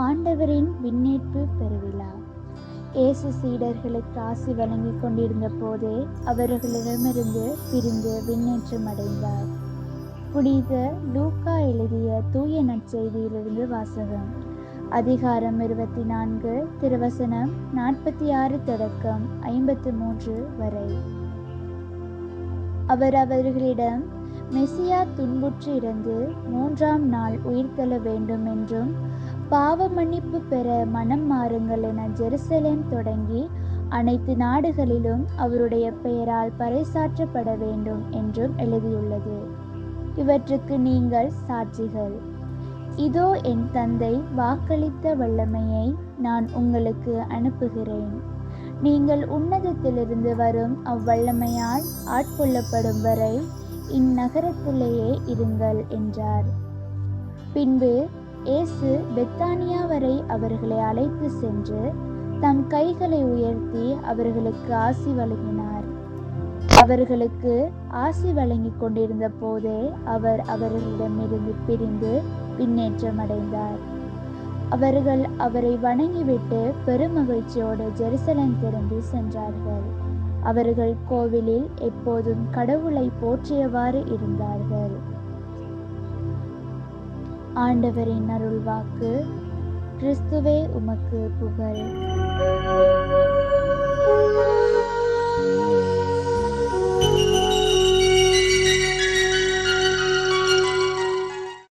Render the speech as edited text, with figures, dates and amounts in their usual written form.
ஆண்டவரின் விண்ணேற்பு பெருவிழா. இயேசு சீடர்களுக்கு ஆசி வழங்கிக் கொண்டிருந்த போதே அவர்களிடமிருந்து பிரிந்து விண்ணேற்றம் அடைந்தார். புனித லூக்கா எழுதிய தூய நற்செய்தியிலிருந்து வாசகம். அதிகாரம் 24, திருவசனம் 46 தொடக்கம் 53 வரை. அவர் அவர்களிடம், மெசியா துன்புற்று இறந்து 3ஆம் நாள் உயிர்த்தெழ வேண்டும் என்றும், பாவ மன்னிப்பு பெற மனம் மாறுங்கள் என ஜெருசலேம் தொடங்கி அனைத்து நாடுகளிலும் அவருடைய பெயரால் பறைசாற்றப்பட வேண்டும் என்றும் எழுதியுள்ளது. இவற்றுக்கு நீங்கள் சாட்சிகள். இதோ என் தந்தை வாக்களித்த வல்லமையை நான் உங்களுக்கு அனுப்புகிறேன். நீங்கள் உன்னதத்திலிருந்து வரும் அவ்வல்லமையால் ஆட்கொள்ளப்படும் வரை இந்நகரத்திலேயே இருங்கள் என்றார். பின்பு இயேசு பெத்தானியா வரை அவர்களை அழைத்து சென்று தம் கைகளை உயர்த்தி அவர்களுக்கு ஆசி வழங்கினார். அவர்களுக்கு ஆசி வழங்கி கொண்டிருந்த போதே அவர் அவர்களிடமிருந்து பிரிந்து விண்ணேற்றம் அடைந்தார். அவர்கள் அவரை வணங்கிவிட்டு பெருமகிழ்ச்சியோடு ஜெருசலேம் திரும்பி சென்றார்கள். அவர்கள் கோவிலில் எப்போதும் கடவுளை போற்றியவாறு இருந்தார்கள். ஆண்டவரின் அருள்வாக்கு. கிறிஸ்துவே உமக்கு புகழ்.